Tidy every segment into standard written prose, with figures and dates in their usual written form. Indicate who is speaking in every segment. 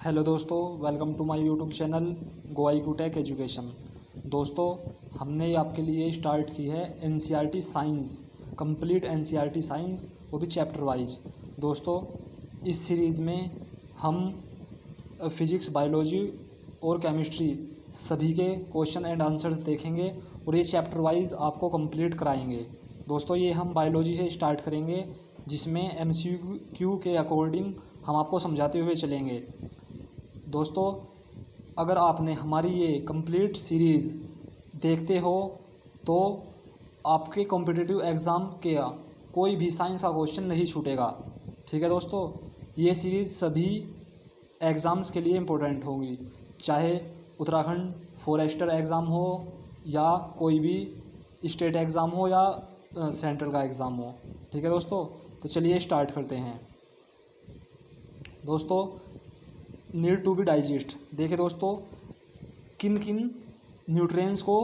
Speaker 1: Hello दोस्तों, welcome to my YouTube channel go IQ tech education. दोस्तों, हमने आपके लिए स्टार्ट की है NCERT science, complete NCERT science, वो भी चैप्टर वाइज। दोस्तों, इस सीरीज़ में हम फिज़िक्स, बायोलॉजी और केमिस्ट्री सभी के क्वेश्चन एंड आंसर्स देखेंगे और ये चैप्टर वाइज आपको कंप्लीट कराएंगे। दोस्तों, ये हम बायोलॉजी से स्टार्ट करेंगे, जिसमें MCQ के अकॉर्डिंग हम आपको समझाते हुए चलेंगे। दोस्तों, अगर आपने हमारी ये कंप्लीट सीरीज़ देखते हो तो आपके कॉम्पिटिटिव एग्ज़ाम के कोई भी साइंस का क्वेश्चन नहीं छूटेगा। ठीक है दोस्तों, ये सीरीज़ सभी एग्ज़ाम्स के लिए इम्पोर्टेंट होगी, चाहे उत्तराखंड फॉरेस्टर एग्ज़ाम हो या कोई भी स्टेट एग्ज़ाम हो या सेंट्रल का एग्ज़ाम हो। ठीक है दोस्तों, तो चलिए स्टार्ट करते हैं। दोस्तों, नीड टू बी डाइजेस्ट। देखिए दोस्तों, किन किन न्यूट्रिएंट्स को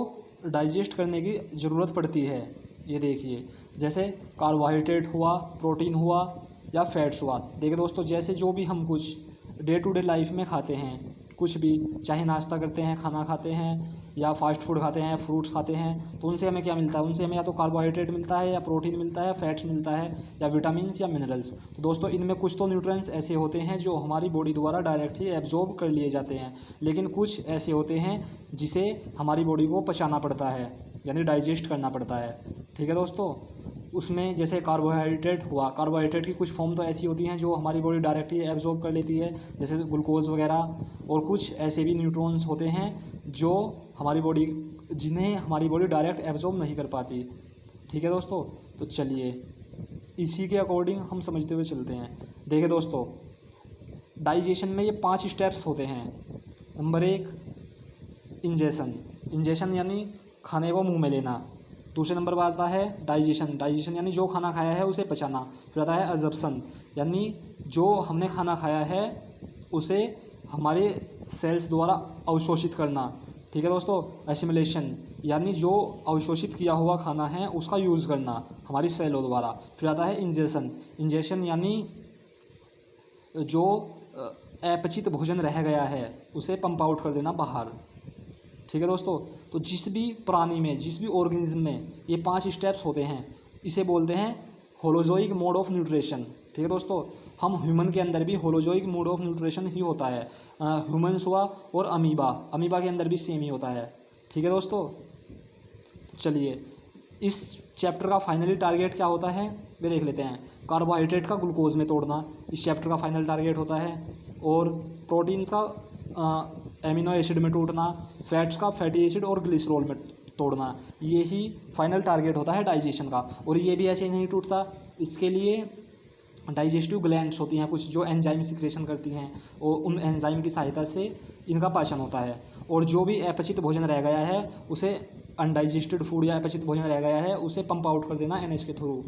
Speaker 1: डाइजेस्ट करने की ज़रूरत पड़ती है, ये देखिए। जैसे कार्बोहाइड्रेट हुआ, प्रोटीन हुआ या फैट्स हुआ। देखिए दोस्तों, जैसे जो भी हम कुछ डे टू डे लाइफ में खाते हैं, कुछ भी, चाहे नाश्ता करते हैं, खाना खाते हैं या फास्ट फूड खाते हैं, फ्रूट्स खाते हैं, तो उनसे हमें क्या मिलता है? उनसे हमें या तो कार्बोहाइड्रेट मिलता है, या प्रोटीन मिलता है, फैट्स मिलता है, या विटामिन्स या मिनरल्स। तो दोस्तों, इनमें कुछ तो न्यूट्रिएंट्स ऐसे होते हैं जो हमारी बॉडी द्वारा डायरेक्टली एब्जॉर्ब कर लिए जाते हैं, लेकिन कुछ ऐसे होते हैं जिसे हमारी बॉडी को पचाना पड़ता है, यानी डाइजेस्ट करना पड़ता है। ठीक है दोस्तों, उसमें जैसे कार्बोहाइड्रेट हुआ, कार्बोहाइड्रेट की कुछ फॉर्म तो ऐसी होती हैं जो हमारी बॉडी डायरेक्टली एब्जॉर्ब कर लेती है, जैसे ग्लूकोज वगैरह, और कुछ ऐसे भी न्यूट्रॉन्स होते हैं जो हमारी बॉडी जिन्हें हमारी बॉडी डायरेक्ट एब्जॉर्ब नहीं कर पाती। ठीक है दोस्तों, तो चलिए इसी के अकॉर्डिंग हम समझते हुए चलते हैं। देखिए दोस्तों, डाइजेशन में ये 5 स्टेप्स होते हैं। Number 1, ingestion. इंजेशन यानी खाने को मुंह में लेना। दूसरे नंबर पर आता है डाइजेशन। डाइजेशन यानी जो खाना खाया है उसे पचाना। फिर आता है एब्जॉर्प्शन, यानी जो हमने खाना खाया है उसे हमारे सेल्स द्वारा अवशोषित करना। ठीक है दोस्तों। एसिमिलेशन, यानी जो अवशोषित किया हुआ खाना है उसका यूज़ करना हमारी सेलों द्वारा। फिर आता है इंजेशन। इंजेशन यानी जो अपचित भोजन रह गया है उसे पंप आउट कर देना बाहर। ठीक है दोस्तों, तो जिस भी प्राणी में, जिस भी ऑर्गेनिज्म में ये 5 स्टेप्स होते हैं, इसे बोलते हैं होलोजोइक मोड ऑफ न्यूट्रिशन। ठीक है दोस्तों, हम ह्यूमन के अंदर भी होलोजोइक मोड ऑफ न्यूट्रिशन ही होता है। ह्यूमन्स हुआ और अमीबा, अमीबा के अंदर भी सेम ही होता है। ठीक है दोस्तों, चलिए इस चैप्टर का फाइनली टारगेट क्या होता है ये देख लेते हैं। कार्बोहाइड्रेट का ग्लूकोज में तोड़ना इस चैप्टर का फाइनल टारगेट होता है, और प्रोटीन का एमिनो एसिड में टूटना, फैट्स का फैटी एसिड और ग्लिसरॉल में तोड़ना, ये ही फाइनल टारगेट होता है डाइजेशन का। और ये भी ऐसे ही नहीं टूटता, इसके लिए डाइजेस्टिव ग्लैंड्स होती हैं कुछ जो एंजाइम सिक्रेशन करती हैं, और उन एंजाइम की सहायता से इनका पाचन होता है। और जो भी अपचित भोजन रह गया है उसे, अनडाइजेस्टेड फूड या अपचित भोजन रह गया है उसे पंप आउट कर देना NH के थ्रू।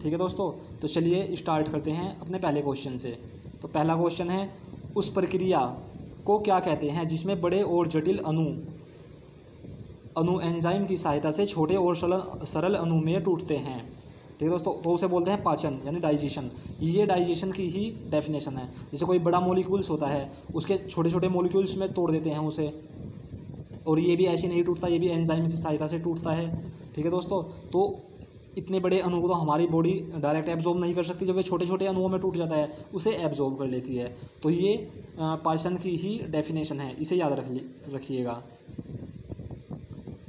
Speaker 1: ठीक है दोस्तों, तो चलिए स्टार्ट करते हैं अपने पहले क्वेश्चन से। तो पहला क्वेश्चन है, उस प्रक्रिया को क्या कहते हैं जिसमें बड़े और जटिल अणु एंजाइम की सहायता से छोटे और सरल अणु में टूटते हैं। ठीक है दोस्तों, तो उसे बोलते हैं पाचन यानी डाइजेशन। ये डाइजेशन की ही डेफिनेशन है। जैसे कोई बड़ा मॉलिक्यूल्स होता है उसके छोटे छोटे मॉलिक्यूल्स में तोड़ देते हैं उसे, और ये भी ऐसे नहीं टूटता, ये भी एंजाइम की सहायता से टूटता है। ठीक है दोस्तों, तो इतने बड़े अणु को तो हमारी बॉडी डायरेक्ट एब्जॉर्ब नहीं कर सकती, जब ये छोटे छोटे अणुओं में टूट जाता है उसे एब्जॉर्ब कर लेती है। तो ये पाचन की ही डेफिनेशन है, इसे याद रखिएगा।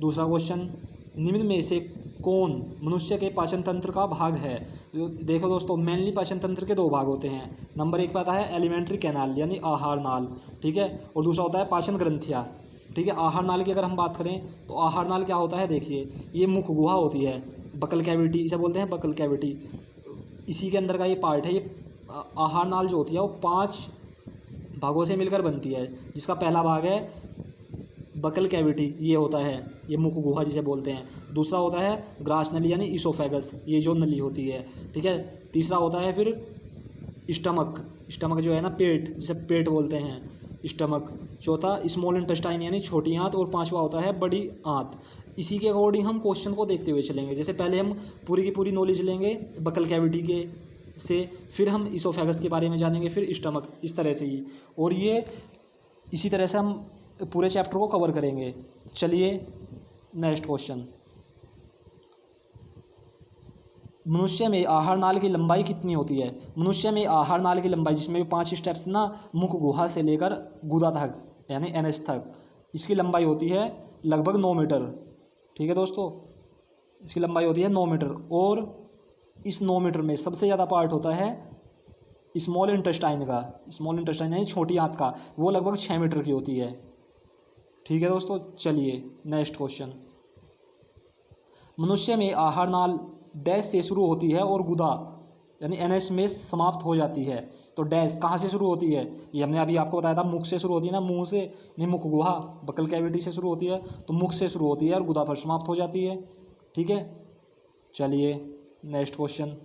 Speaker 1: दूसरा क्वेश्चन, निम्न में से कौन मनुष्य के पाचन तंत्र का भाग है? तो देखो दोस्तों, मेनली पाचन तंत्र के 2 भाग होते हैं। नंबर 1 पे आता है एलिमेंट्री कैनाल यानी आहार नाल। ठीक है, और दूसरा होता है पाचन ग्रंथियाँ। ठीक है, आहार नाल की अगर हम बात करें तो आहार नाल क्या होता है, देखिए ये मुख गुहा होती है, बकल कैविटी इसे बोलते हैं, बकल कैविटी। इसी के अंदर का ये पार्ट है। ये आहार नाल जो होती है वो 5 भागों से मिलकर बनती है, जिसका पहला भाग है बकल कैविटी, ये होता है, ये मुख गुहा जिसे बोलते हैं। दूसरा होता है ग्रास नली यानी इसोफेगस, ये जो नली होती है। ठीक है, तीसरा होता है फिर स्टमक, स्टमक जो है ना पेट, जिसे पेट बोलते हैं, स्टमक। चौथा स्मॉल इंटेस्टाइन यानी छोटी आंत, और 5वां होता है बड़ी आंत। इसी के अकॉर्डिंग हम क्वेश्चन को देखते हुए चलेंगे। जैसे पहले हम पूरी की पूरी नॉलेज लेंगे बकल कैविटी के से फिर हम इसोफेगस के बारे में जानेंगे, फिर स्टमक, इस तरह से ही। और ये इसी तरह से हम पूरे चैप्टर को कवर करेंगे। चलिए नेक्स्ट क्वेश्चन। मनुष्य में आहार नाल की लंबाई कितनी होती है? मनुष्य में आहार नाल की लंबाई, जिसमें भी 5 स्टेप्स ना, मुख गुहा से लेकर गुदा तक यानी एनएस तक, इसकी लंबाई होती है लगभग 9 मीटर। ठीक है दोस्तों, इसकी लंबाई होती है 9 मीटर। और इस 9 मीटर में सबसे ज़्यादा पार्ट होता है स्मॉल इंटेस्टाइन का। स्मॉल इंटेस्टाइन यानी छोटी आंत का, वो लगभग 6 मीटर की होती है। ठीक है दोस्तों, चलिए नेक्स्ट क्वेश्चन। मनुष्य में आहार नाल डैश से शुरू होती है और गुदा यानी एनएस में समाप्त हो जाती है। तो डैश कहाँ से शुरू होती है? ये हमने अभी आपको बताया था, मुख से शुरू होती है ना, मुंह से नहीं, मुख गुहा बकल कैविटी से शुरू होती है, तो मुख से शुरू होती है और गुदा पर समाप्त हो जाती है। ठीक है, चलिए नेक्स्ट क्वेश्चन।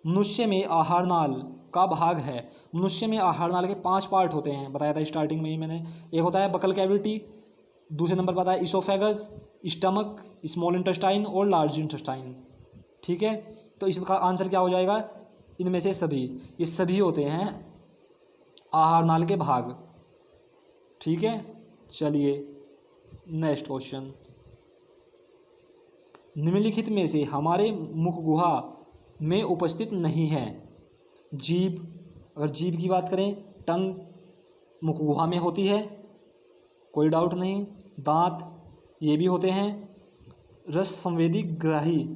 Speaker 1: मनुष्य में आहार नाल का भाग है। मनुष्य में आहार नाल के 5 पार्ट होते हैं, बताया था स्टार्टिंग में ही मैंने। एक होता है बकल कैविटी, दूसरे नंबर पर आता है इसोफेगस, स्टमक, स्मॉल इंटेस्टाइन और लार्ज इंटेस्टाइन। ठीक है, तो इसका आंसर क्या हो जाएगा? इनमें से सभी, ये सभी होते हैं आहार नाल के भाग। ठीक है, चलिए नेक्स्ट क्वेश्चन। निम्नलिखित में से हमारे मुख गुहा में उपस्थित नहीं है। जीभ, अगर जीभ की बात करें, टंग मुख गुहा में होती है, कोई डाउट नहीं। दांत, ये भी होते हैं। रस संवेदी ग्राही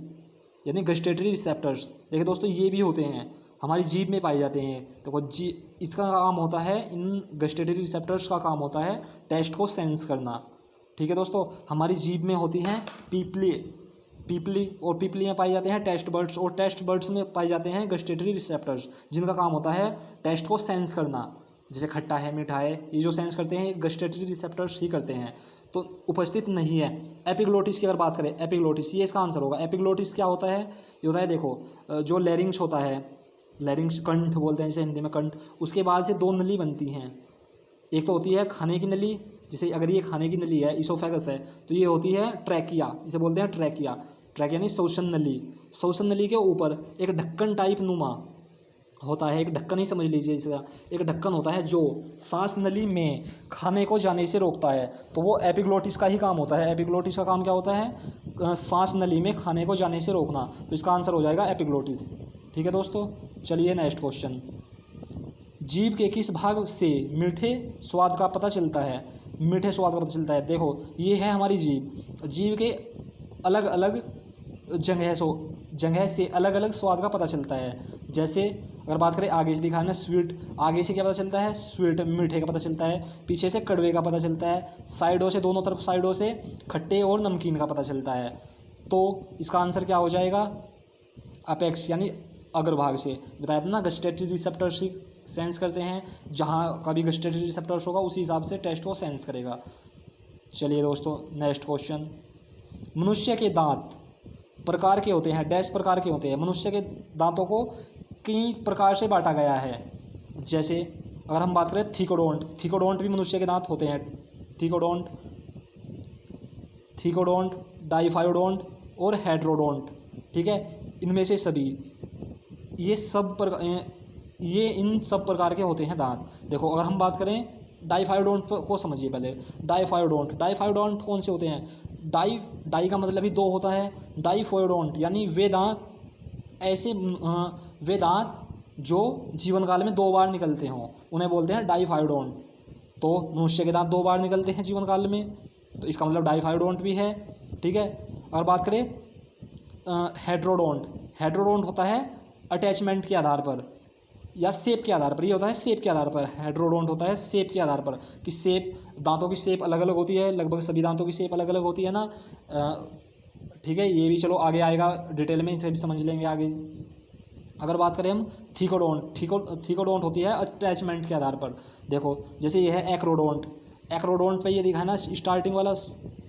Speaker 1: यानी गस्टेटरी रिसेप्टर्स, देखिए दोस्तों, ये भी होते हैं, हमारी जीभ में पाए जाते हैं। तो इसका काम होता है, इन गस्टेटरी रिसेप्टर्स का काम होता है टेस्ट को सेंस करना। ठीक है दोस्तों, हमारी जीभ में होती हैं पीपली और पीपली में पाए जाते हैं टेस्ट बर्ड्स, और टेस्ट बर्ड्स में पाए जाते हैं गस्टेटरी रिसेप्टर्स, जिनका काम होता है टेस्ट को सेंस करना। जैसे खट्टा है, मीठा है, ये जो सेंस करते हैं गस्टेटरी रिसेप्टर्स ही करते हैं। तो उपस्थित नहीं है। एपिग्लोटिस की अगर बात करें, एपिग्लोटिस, ये इसका आंसर होगा। एपिग्लोटिस क्या होता है? ये होता है, देखो, जो लैरिंग्स होता है, लैरिंग्स कंठ बोलते हैं जैसे हिंदी में कंठ, उसके बाद से 2 नली बनती हैं। एक तो होती है खाने की नली, जैसे अगर ये खाने की नली है, इसोफेगस है, तो ये होती है ट्रैकिया, इसे बोलते हैं ट्रैकिया। ट्रैकिया यानी शोषण नली। शोषण नली के ऊपर एक ढक्कन टाइप नुमा होता है, एक ढक्कन ही समझ लीजिए इसका, एक ढक्कन होता है जो सांस नली में खाने को जाने से रोकता है। तो वो एपिग्लोटिस का ही काम होता है। एपिग्लोटिस का काम क्या होता है? सांस नली में खाने को जाने से रोकना। तो इसका आंसर हो जाएगा एपिग्लोटिस। ठीक है दोस्तों, चलिए नेक्स्ट क्वेश्चन। जीभ के किस भाग से मीठे स्वाद का पता चलता है? मीठे स्वाद का पता चलता है, देखो ये है हमारी जीभ। जीभ के अलग अलग जगह से अलग अलग स्वाद का पता चलता है। जैसे अगर बात करें आगे से दिखा है ना, स्वीट, आगे से क्या पता चलता है? स्वीट, मीठे का पता चलता है। पीछे से कड़वे का पता चलता है। साइडों से, दोनों तरफ साइडों से खट्टे और नमकीन का पता चलता है। तो इसका आंसर क्या हो जाएगा? अपेक्स यानी अग्रभाग से। बताया था ना, गस्टेटरी रिसेप्टर्स ही सेंस करते हैं, जहाँ का भी गस्टेटरी रिसेप्टर्स होगा उसी हिसाब से टेस्ट को सेंस करेगा। चलिए दोस्तों नेक्स्ट क्वेश्चन। मनुष्य के दांत प्रकार के होते हैं, डैश प्रकार के होते हैं। मनुष्य के दांतों को कई प्रकार से बांटा गया है। जैसे अगर हम बात करें थिकोडोंट भी मनुष्य के दांत होते हैं। थिकोडोंट, डाइफायोडोंट और हेट्रोडोंट। ठीक है, इनमें से सभी ये इन सब प्रकार के होते हैं दांत। देखो अगर हम बात करें डाइफायोडोंट को समझिए पहले। डाइफायोडोंट कौन से होते हैं? डाई का मतलब ही 2 होता है। डाइफायोडोंट यानी वे दांत जो जीवन काल में 2 बार निकलते हों, उन्हें बोलते हैं डाइफायोडोंट। तो मनुष्य के दांत 2 बार निकलते हैं जीवन काल में, तो इसका मतलब डाइफायोडोंट भी है। ठीक है, अगर बात करें हेट्रोडोंट होता है अटैचमेंट के आधार पर या शेप के आधार पर। ये होता है शेप के आधार पर। हेट्रोडोंट होता है शेप के आधार पर, कि शेप, दांतों की शेप अलग अलग होती है, लगभग सभी दांतों की शेप अलग अलग होती है ना। ठीक है, ये भी चलो आगे आएगा डिटेल में, इसे भी समझ लेंगे आगे। अगर बात करें हम थिकोडोंट होती है अटैचमेंट के आधार पर। देखो जैसे ये है एक्रोडोंट पे ये दिखा है ना स्टार्टिंग वाला,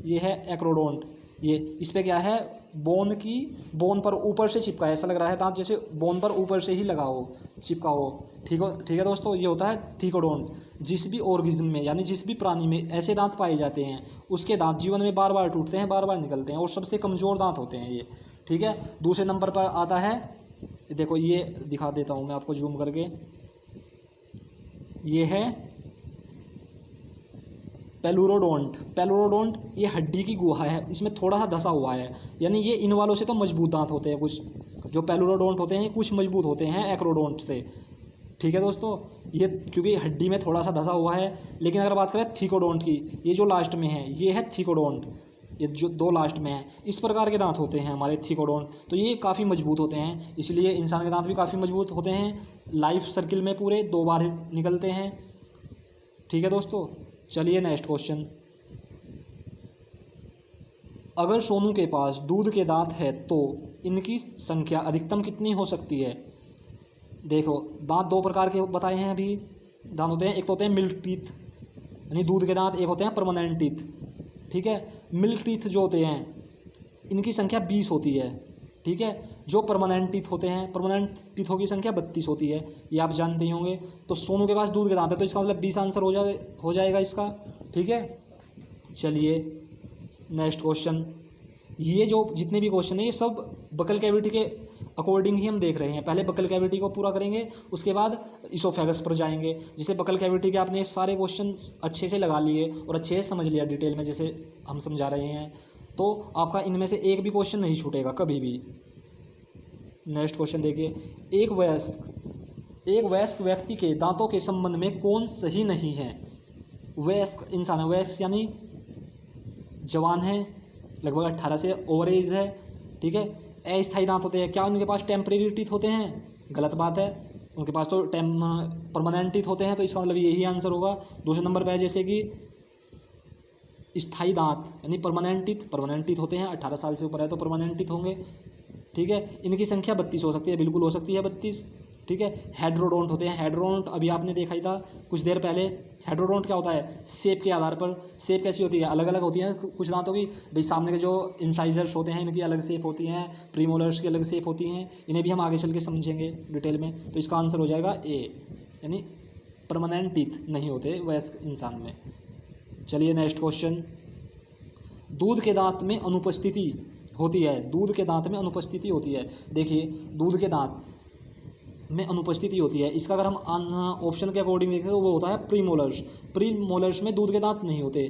Speaker 1: ये है एक्रोडोंट। ये इस पे क्या है? बोन पर ऊपर से चिपका है, ऐसा लग रहा है दांत जैसे बोन पर ऊपर से ही लगा हो, चिपका हो। ठीक है दोस्तों, ये होता है थिकोडोंट। जिस भी ऑर्गेनिज्म में यानी जिस भी प्राणी में ऐसे दांत पाए जाते हैं, उसके दांत जीवन में बार बार टूटते हैं, बार बार निकलते हैं, और सबसे कमज़ोर दांत होते हैं ये। ठीक है, दूसरे नंबर पर आता है देखो ये दिखा देता हूँ मैं आपको जूम करके, ये है पेलुरोडोंट। पेलुरोडोंट ये हड्डी की गुहा है, इसमें थोड़ा सा धसा हुआ है, यानी ये इन वालों से तो मजबूत दांत होते हैं कुछ, जो पेलुरोडोंट होते हैं कुछ मजबूत होते हैं एक्रोडोंट से। ठीक है दोस्तों, ये क्योंकि हड्डी में थोड़ा सा धसा हुआ है। लेकिन अगर बात करें थीकोडोंट की, ये जो लास्ट में है ये है थीकोडोंट, ये जो दो लास्ट में है, इस प्रकार के दांत होते हैं हमारे थीकोडोंट। तो ये काफ़ी मजबूत होते हैं, इसलिए इंसान के दांत भी काफ़ी मजबूत होते हैं, लाइफ सर्किल में पूरे 2 बार निकलते हैं। ठीक है दोस्तों, चलिए नेक्स्ट क्वेश्चन। अगर सोनू के पास दूध के दांत है तो इनकी संख्या अधिकतम कितनी हो सकती है? देखो दांत 2 प्रकार के बताए हैं अभी, दांत होते हैं, एक तो होते हैं मिल्क टीथ यानी दूध के दांत, एक होते हैं परमानेंट टीथ। ठीक है, मिल्क टीथ जो होते हैं इनकी संख्या 20 होती है। ठीक है, जो परमानेंट टीथ होते हैं, परमानेंट टीथों की संख्या 32 होती है, ये आप जानते ही होंगे। तो सोनू के पास दूध के दांत है तो इसका मतलब 20 आंसर हो जाएगा इसका। ठीक है, चलिए नेक्स्ट क्वेश्चन। ये जो जितने भी क्वेश्चन है ये सब बकल कैविटी के अकॉर्डिंग ही हम देख रहे हैं। पहले बकल कैविटी को पूरा करेंगे, उसके बाद इसोफेगस पर जाएंगे। जैसे बकल कैविटी के आपने सारे क्वेश्चन अच्छे से लगा लिए और अच्छे से समझ लिया डिटेल में, जैसे हम समझा रहे हैं, तो आपका इनमें से एक भी क्वेश्चन नहीं छूटेगा कभी भी। नेक्स्ट क्वेश्चन देखिए, एक वयस्क व्यक्ति के दांतों के संबंध में कौन सही नहीं है? वयस्क इंसान है, वयस्क यानी जवान है, लगभग 18 से ओवर एज है। ठीक है, अस्थायी दांत होते हैं, क्या उनके पास टेम्परेरी टीथ होते हैं? गलत बात है, उनके पास तो परमानेंट टीथ होते हैं, तो इसका मतलब यही आंसर होगा। दूसरे नंबर पर है जैसे कि स्थायी दांत यानी परमानेंट टीथ होते हैं, 18 साल से ऊपर है तो परमानेंट टीथ होंगे। ठीक है, इनकी संख्या 32 हो सकती है, बिल्कुल हो सकती है 32। ठीक है, हेड्रोडोंट होते हैं, हेड्रोडोंट अभी आपने देखा ही था कुछ देर पहले। हेड्रोडोंट क्या होता है? शेप के आधार पर, शेप कैसी होती है? अलग अलग होती है कुछ दांतों की। भाई सामने के जो इंसाइजर्स होते हैं इनकी अलग शेप होती हैं, प्रीमोलर्स की अलग शेप होती हैं, इन्हें भी हम आगे चल के समझेंगे डिटेल में। तो इसका आंसर हो जाएगा ए, यानी परमानेंट टीथ नहीं होते वयस्क इंसान में। चलिए नेक्स्ट क्वेश्चन। दूध के दांत में अनुपस्थिति होती है, दूध के दांत में अनुपस्थिति होती है। देखिए दूध के दांत में अनुपस्थिति होती है, इसका अगर हम ऑप्शन के अकॉर्डिंग देखें तो वो होता है प्रीमोलर्स। प्रीमोलर्स में दूध के दांत नहीं होते।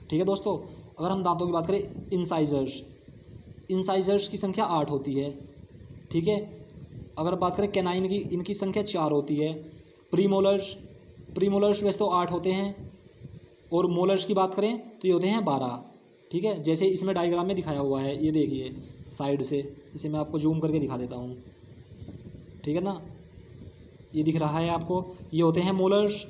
Speaker 1: ठीक है दोस्तों, अगर हम दांतों की बात करें इंसाइजर्स की संख्या 8 होती है। ठीक है, अगर बात करें कैनाइन की, इनकी संख्या 4 होती है। प्रीमोलर्स वैसे तो 8 होते हैं, और मोलर्स की बात करें तो ये होते हैं 12। ठीक है, जैसे इसमें डायग्राम में दिखाया हुआ है, ये देखिए साइड से, इसे मैं आपको जूम करके दिखा देता हूँ। ठीक है ना, ये दिख रहा है आपको, ये होते हैं मोलर्स।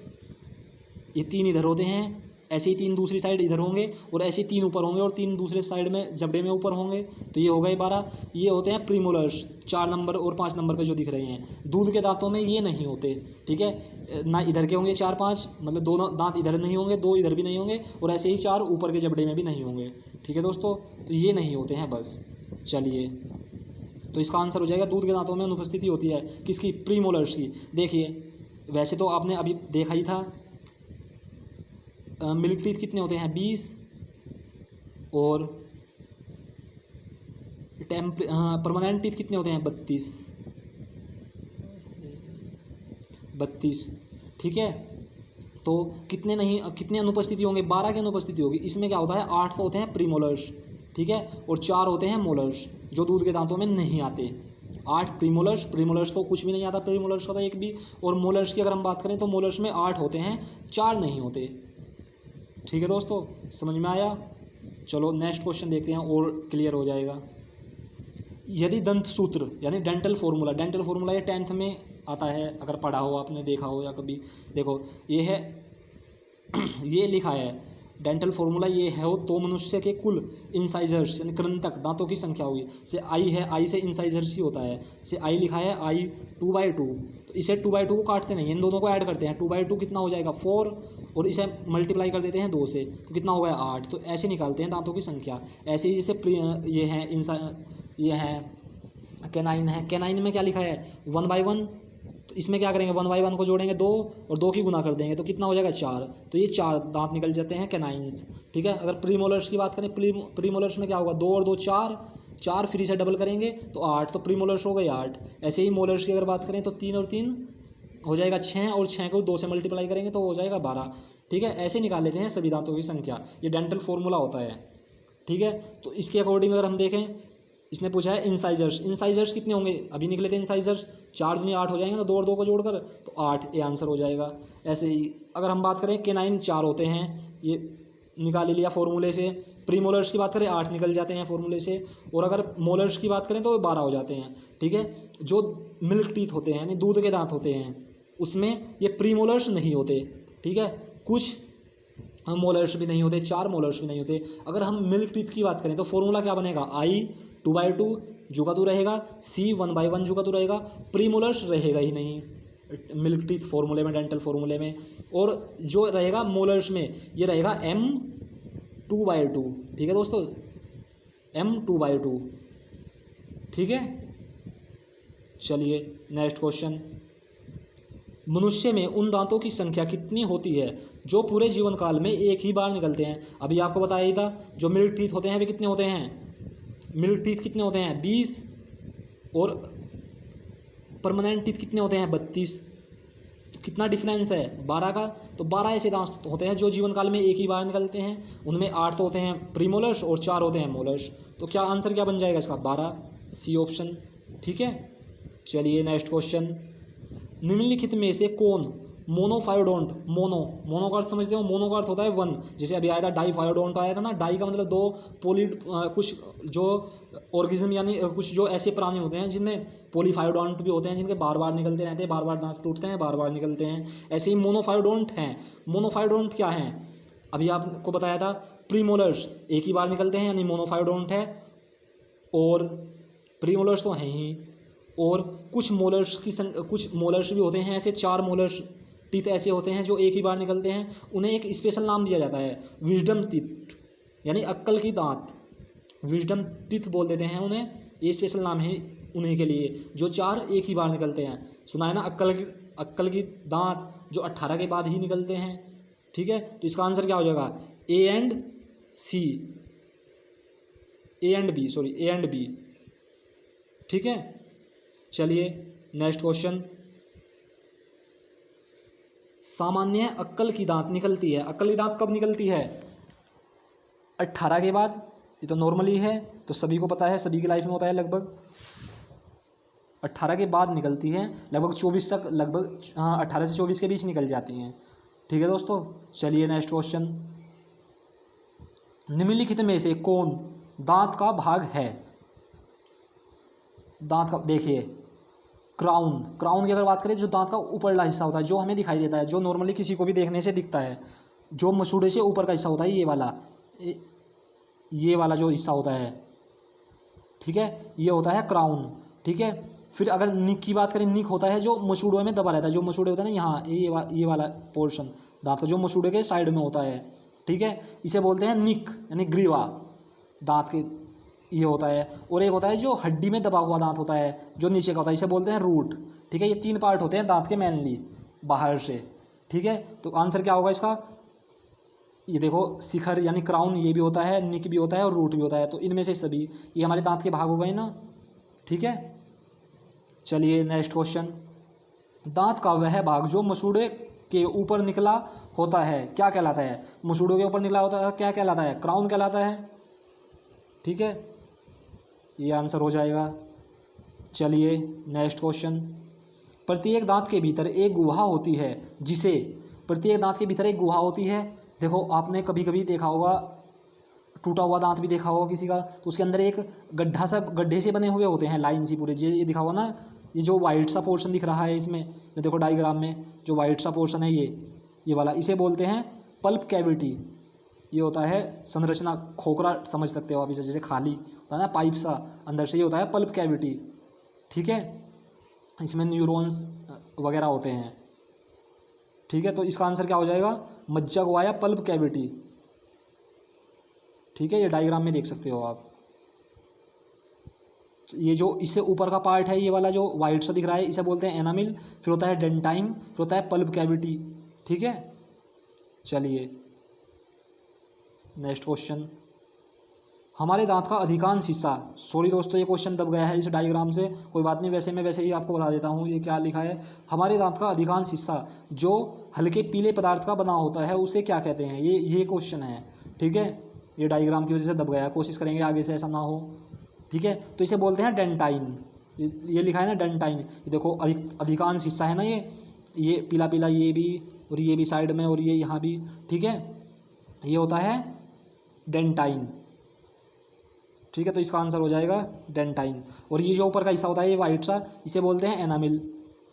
Speaker 1: ये 3 इधर होते हैं, ऐसे ही 3 दूसरी साइड इधर होंगे, और ऐसे ही 3 ऊपर होंगे, और 3 दूसरे साइड में जबड़े में ऊपर होंगे, तो ये हो गए 12। ये होते हैं प्रीमोलर्स, 4 नंबर और 5 नंबर पे जो दिख रहे हैं। दूध के दांतों में ये नहीं होते। ठीक है, ना इधर के होंगे 4-5, मतलब 2 दांत इधर नहीं होंगे, 2 इधर भी नहीं होंगे, और ऐसे ही 4 ऊपर के जबड़े में भी नहीं होंगे। ठीक है दोस्तों, तो ये नहीं होते हैं बस। चलिए, तो इसका आंसर हो जाएगा दूध के दांतों में अनुपस्थिति होती है किसकी? प्रीमोलर्स की। देखिए वैसे तो आपने अभी देखा ही था, मिल्क टीथ कितने होते हैं? 20, और परमानेंट टीथ कितने होते हैं? 32। ठीक है, तो कितने अनुपस्थिति होंगे? 12 की अनुपस्थिति होगी। इसमें क्या होता है? 8 तो होते हैं प्रीमोलर्स, ठीक है, और 4 होते हैं मोलर्स जो दूध के दांतों में नहीं आते। 8 प्रीमोलर्स तो कुछ भी नहीं आता प्रीमोलर्स का तो एक भी, और मोलर्स की अगर हम बात करें तो मोलर्स में 8 होते हैं, 4 नहीं होते। ठीक है दोस्तों, समझ में आया? चलो नेक्स्ट क्वेश्चन देखते हैं और क्लियर हो जाएगा। यदि दंत सूत्र यानी डेंटल फार्मूला ये 10th में आता है, अगर पढ़ा हो आपने, देखा हो या कभी। देखो ये है ये लिखा है डेंटल फार्मूला, ये है तो मनुष्य के कुल इंसाइजर्स यानी कृंतक दांतों की संख्या हुई। से आई है, आई से इंसाइजर्स ही होता है, से आई लिखा है, आई 2/2, तो इसे 2/2 को काटते नहीं, इन दोनों को ऐड करते हैं। 2/2 कितना हो जाएगा? 4, और इसे मल्टीप्लाई कर देते हैं 2 से, तो कितना हो गया? 8। तो ऐसे निकालते हैं दांतों की संख्या। ऐसे ही जैसे ये है कैनाइन है, कैनाइन में क्या लिखा है? 1/1, तो इसमें क्या करेंगे? 1/1 को जोड़ेंगे 2, और 2 की गुना कर देंगे, तो कितना हो जाएगा? 4। तो ये 4 दांत निकल जाते हैं कैनाइन्स। ठीक है, अगर प्रीमोलर्स की बात करें, प्रीमोलर्स में क्या होगा? 2 और 2 4, 4 फ्री से डबल करेंगे तो 8, तो प्रीमोलर्स हो गए 8। ऐसे ही मोलर्स की अगर बात करें तो 3 और 3 हो जाएगा 6, और 6 को 2 से मल्टीप्लाई करेंगे तो हो जाएगा 12। ठीक है, ऐसे निकाल लेते हैं सभी दांतों की संख्या, ये डेंटल फॉर्मूला होता है। ठीक है, तो इसके अकॉर्डिंग अगर हम देखें, इसने पूछा है इंसाइजर्स, इंसाइजर्स कितने होंगे, अभी निकले थे इंसाइजर्स, 4 दूनी 8 हो जाएंगे ना, 2 और 2 को जोड़कर, तो 8 ये आंसर हो जाएगा। ऐसे ही अगर हम बात करें केनाइन 4 होते हैं, ये निकाल लिया फॉर्मूले से। प्रीमोलर्स की बात करें 8 निकल जाते हैं फॉर्मूले से, और अगर मोलर्स की बात करें तो 12 हो जाते हैं। ठीक है, जो मिल्क टीथ होते हैं यानी दूध के दांत होते हैं उसमें ये प्रीमोलर्स नहीं होते। ठीक है, कुछ मोलर्स भी नहीं होते, 4 मोलर्स भी नहीं होते। अगर हम मिल्क टीथ की बात करें तो फॉर्मूला क्या बनेगा, आई 2/2 जू का 2 रहेगा, सी 1/1 जू का 2 रहेगा, प्रीमोलर्स रहेगा ही नहीं मिल्क टीथ फॉर्मूले में, डेंटल फॉर्मूले में। और जो रहेगा मोलर्स में ये रहेगा M 2/2। ठीक है दोस्तों, M 2/2। ठीक है, चलिए नेक्स्ट क्वेश्चन, मनुष्य में उन दांतों की संख्या कितनी होती है जो पूरे जीवन काल में एक ही बार निकलते हैं। अभी आपको बताया ही था, जो मिल्क टीथ होते हैं वे कितने होते हैं, मिल्क टीथ कितने होते हैं 20, और परमानेंट टीथ कितने होते हैं 32। तो कितना डिफरेंस है 12 का। तो 12 ऐसे दांत होते हैं जो जीवन काल में एक ही बार निकलते हैं, उनमें 8 तो होते हैं प्रीमोलर्स और 4 होते हैं मोलर्स। तो क्या आंसर क्या बन जाएगा इसका, 12, सी ऑप्शन। ठीक है, चलिए नेक्स्ट क्वेश्चन, निम्नलिखित में से कौन मोनोफायोडोंट, मोनो का अर्थ समझते हो, मोनो का अर्थ होता है 1, जैसे अभी आया था डाईफायोडोंट आया था ना, डाई का मतलब 2, कुछ जो ऑर्गेनिज्म यानी कुछ जो ऐसे प्राणी होते हैं जिनमें पॉलीफायोडोंट भी होते हैं, जिनके बार बार निकलते रहते हैं, बार बार दांत टूटते हैं, बार बार निकलते हैं, ऐसे ही मोनोफायोडोंट हैं। मोनोफायोडोंट क्या हैं, अभी आपको बताया था, प्रीमोलर्स एक ही बार निकलते हैं यानी मोनोफायोडोंट है, और प्रीमोलर्स तो हैं ही, और कुछ मोलर्स कुछ मोलर्स भी होते हैं ऐसे, 4 मोलर्स टीथ ऐसे होते हैं जो एक ही बार निकलते हैं, उन्हें एक स्पेशल नाम दिया जाता है विजडम टीथ, यानी अक्ल की दांत, विजडम टीथ बोल देते हैं उन्हें, ये स्पेशल नाम है उन्हीं के लिए जो 4 एक ही बार निकलते हैं। सुना है ना, अक्ल की दांत जो 18 के बाद ही निकलते हैं। ठीक है, तो इसका आंसर क्या हो जाएगा, ए एंड बी। ठीक है, चलिए नेक्स्ट क्वेश्चन, सामान्य अक्ल की दांत निकलती है, अक्ल की दांत कब निकलती है, 18 के बाद, ये तो नॉर्मली है, तो सभी को पता है, सभी की लाइफ में होता है, लगभग 18 के बाद निकलती है, लगभग 24 तक, लगभग 18 से 24 के बीच निकल जाती हैं। ठीक है दोस्तों, चलिए नेक्स्ट क्वेश्चन, निम्नलिखित में से कौन दांत का भाग है, दांत का देखिए, क्राउन की अगर बात करें, जो दांत का ऊपरला हिस्सा होता है जो हमें दिखाई देता है, जो नॉर्मली किसी को भी देखने से दिखता है, जो मसूड़े से ऊपर का हिस्सा होता है, ये वाला जो हिस्सा होता है, ठीक है, ये होता है क्राउन। ठीक है, फिर अगर निक की बात करें, निक होता है जो मसूड़ों में दबा रहता है, जो मसूड़े होता है ना यहाँ, ये वाला पोर्शन दांत का जो मसूड़े के साइड में होता है। ठीक है, इसे बोलते हैं निक, यानी ग्रीवा दांत के, ये होता है। और एक होता है जो हड्डी में दबा हुआ दांत होता है जो नीचे का होता है, इसे बोलते हैं रूट। ठीक है, ये 3 पार्ट होते हैं दांत के मेनली बाहर से। ठीक है, तो आंसर क्या होगा इसका, ये देखो शिखर यानी क्राउन ये भी होता है, निक भी होता है और रूट भी होता है, तो इनमें से सभी ये हमारे दांत के भाग हो गए ना। ठीक है, चलिए नेक्स्ट क्वेश्चन, दांत का वह भाग जो मसूड़े के ऊपर निकला होता है क्या कहलाता है, मसूड़ों के ऊपर निकला होता है क्या कहलाता है, क्राउन कहलाता है। ठीक है, ये आंसर हो जाएगा। चलिए नेक्स्ट क्वेश्चन, प्रत्येक दांत के भीतर एक गुहा होती है जिसे, प्रत्येक दांत के भीतर एक गुहा होती है। देखो आपने कभी कभी देखा होगा, टूटा हुआ दांत भी देखा होगा किसी का, तो उसके अंदर एक गड्ढे से बने हुए होते हैं लाइन सी पूरे, ये दिखा हुआ ना, ये जो वाइट सा पोर्शन दिख रहा है इसमें, ये देखो डायग्राम में जो वाइट सा पोर्शन है ये वाला, इसे बोलते हैं पल्प कैविटी। ये होता है संरचना, खोखरा समझ सकते हो आप इसे, जैसे खाली होता है ना पाइप सा, अंदर से ये होता है पल्प कैविटी। ठीक है, इसमें न्यूरॉन्स वगैरह होते हैं। ठीक है, तो इसका आंसर क्या हो जाएगा, मज्जा गुहा पल्प कैविटी। ठीक है, ये डायग्राम में देख सकते हो आप, ये जो इससे ऊपर का पार्ट है ये वाला जो वाइट सा दिख रहा है इसे बोलते हैं एनामिल, फिर होता है डेंटाइन, फिर होता है पल्प कैविटी। ठीक है, चलिए नेक्स्ट क्वेश्चन, हमारे दांत का अधिकांश हिस्सा, सॉरी दोस्तों ये क्वेश्चन दब गया है इस डायग्राम से, कोई बात नहीं, वैसे मैं वैसे ही आपको बता देता हूँ ये क्या लिखा है। हमारे दांत का अधिकांश हिस्सा जो हल्के पीले पदार्थ का बना होता है उसे क्या कहते हैं, ये क्वेश्चन है। ठीक है, ये डायग्राम की वजह से दब गया है, कोशिश करेंगे आगे से ऐसा ना हो। ठीक है, तो इसे बोलते हैं डेंटाइन। ये लिखा है ना डेंटाइन, ये देखो अधिकांश हिस्सा है ना, ये पीला पीला, ये भी और ये भी साइड में और ये यहाँ भी। ठीक है, ये होता है डेंटाइन। ठीक है, तो इसका आंसर हो जाएगा डेंटाइन। और ये जो ऊपर का हिस्सा होता है ये वाइट सा, इसे बोलते हैं एनामिल।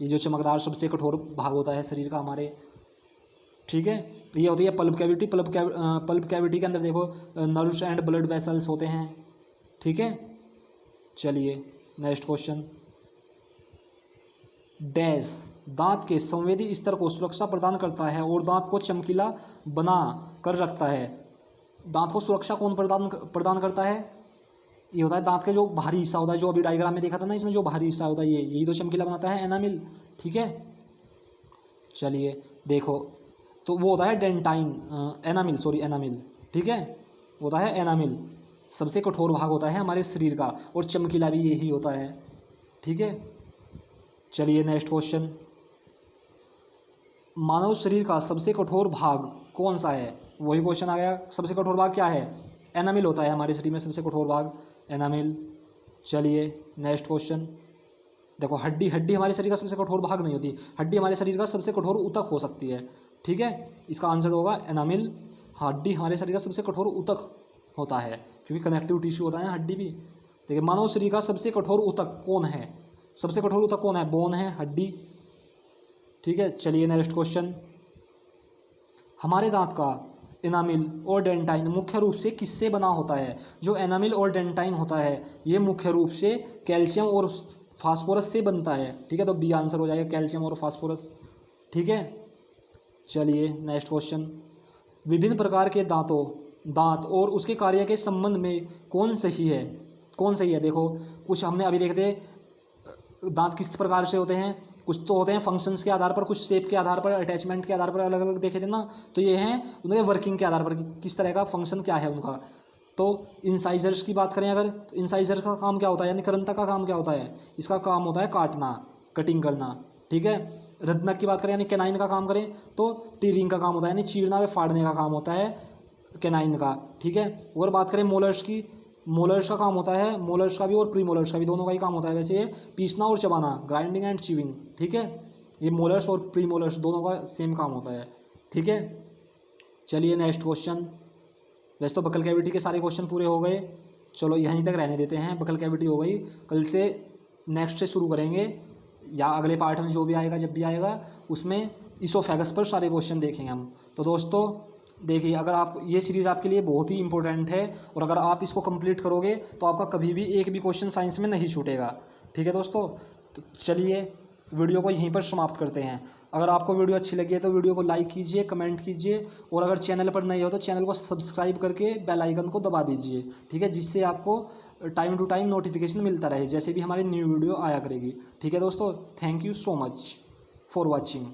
Speaker 1: ये जो चमकदार सबसे कठोर भाग होता है शरीर का हमारे। ठीक है, ये होती है पल्प कैविटी। पल्प कैविटी के अंदर देखो नर्व्स एंड ब्लड वेसल्स होते हैं। ठीक है, चलिए नेक्स्ट क्वेश्चन। डैश दांत के संवेदी स्तर को सुरक्षा प्रदान करता है और दांत को चमकीला बना कर रखता है। दांत को सुरक्षा कौन प्रदान करता है? ये होता है दांत के जो बाहरी हिस्सा होता है, जो अभी डायग्राम में देखा था ना, इसमें जो बाहरी हिस्सा होता है यही तो चमकीला बनाता है, एनामिल। ठीक है, चलिए देखो, तो वो होता है डेंटाइन, एनामिल, सॉरी एनामिल। ठीक है, होता है एनामिल, सबसे कठोर भाग होता है हमारे शरीर का, और चमकीला भी यही होता है। ठीक है, चलिए नेक्स्ट क्वेश्चन। मानव शरीर का सबसे कठोर भाग कौन सा है? वही क्वेश्चन आ गया, सबसे कठोर भाग क्या है? एनामिल होता है हमारे शरीर में सबसे कठोर भाग, एनामिल। चलिए नेक्स्ट क्वेश्चन। देखो हड्डी हमारे शरीर का सबसे कठोर भाग नहीं होती, हड्डी हमारे शरीर का सबसे कठोर ऊतक हो सकती है। ठीक है, इसका आंसर होगा एनामिल। हड्डी हमारे शरीर का सबसे कठोर ऊतक होता है, क्योंकि कनेक्टिव टिश्यू होता है हड्डी भी। देखिए मानव शरीर का सबसे कठोर ऊतक कौन है? सबसे कठोर ऊतक कौन है? बोन है, हड्डी। ठीक है, चलिए नेक्स्ट क्वेश्चन। हमारे दांत का एनामिल और डेंटाइन मुख्य रूप से किससे बना होता है? जो एनामिल और डेंटाइन होता है ये मुख्य रूप से कैल्शियम और फास्फोरस से बनता है। ठीक है, तो बी आंसर हो जाएगा, कैल्शियम और फास्फोरस। ठीक है, चलिए नेक्स्ट क्वेश्चन। विभिन्न प्रकार के दांत और उसके कार्य के संबंध में कौन सही है? देखो कुछ हमने अभी देखे थे, दांत किस प्रकार से होते हैं, कुछ तो होते हैं फंक्शंस के आधार पर, कुछ शेप के आधार पर, अटैचमेंट के आधार पर अलग अलग देखे थे ना। तो ये हैं उनके वर्किंग के आधार पर किस तरह का फंक्शन क्या है उनका। तो इंसाइजर्स की बात करें अगर, तो इंसाइजर का काम क्या होता है, यानी करंता का काम क्या होता है? इसका काम होता है काटना, कटिंग करना। ठीक है, रत्नक की बात करें यानी कैनाइन का काम करें तो टीरिंग का काम होता है, यानी चीरना व फाड़ने का काम होता है कैनाइन का। ठीक है, अगर बात करें मोलर्स की, मोलर्स का काम होता है, मोलर्स का भी और प्री मोलर्स का भी, दोनों का ही काम होता है वैसे ये, पीसना और चबाना, ग्राइंडिंग एंड चीविंग। ठीक है, ये मोलर्स और प्री मोलर्स दोनों का सेम काम होता है। ठीक है, चलिए नेक्स्ट क्वेश्चन। वैसे तो बकल कैविटी के सारे क्वेश्चन पूरे हो गए, चलो यहीं तक रहने देते हैं, बकल कैविटी हो गई। कल से नेक्स्ट से शुरू करेंगे, या अगले पार्ट में जो भी आएगा, जब भी आएगा उसमें इसोफेगस पर सारे क्वेश्चन देखेंगे हम। तो दोस्तों देखिए, अगर आप ये सीरीज़ आपके लिए बहुत ही इंपॉर्टेंट है, और अगर आप इसको कंप्लीट करोगे तो आपका कभी भी एक भी क्वेश्चन साइंस में नहीं छूटेगा। ठीक है दोस्तों, तो चलिए वीडियो को यहीं पर समाप्त करते हैं। अगर आपको वीडियो अच्छी लगी है तो वीडियो को लाइक कीजिए, कमेंट कीजिए, और अगर चैनल पर नए हो तो चैनल को सब्सक्राइब करके बेल आइकन को दबा दीजिए। ठीक है, जिससे आपको टाइम टू टाइम नोटिफिकेशन मिलता रहे जैसे भी हमारी न्यू वीडियो आया करेगी। ठीक है दोस्तों, thank you so much for watching.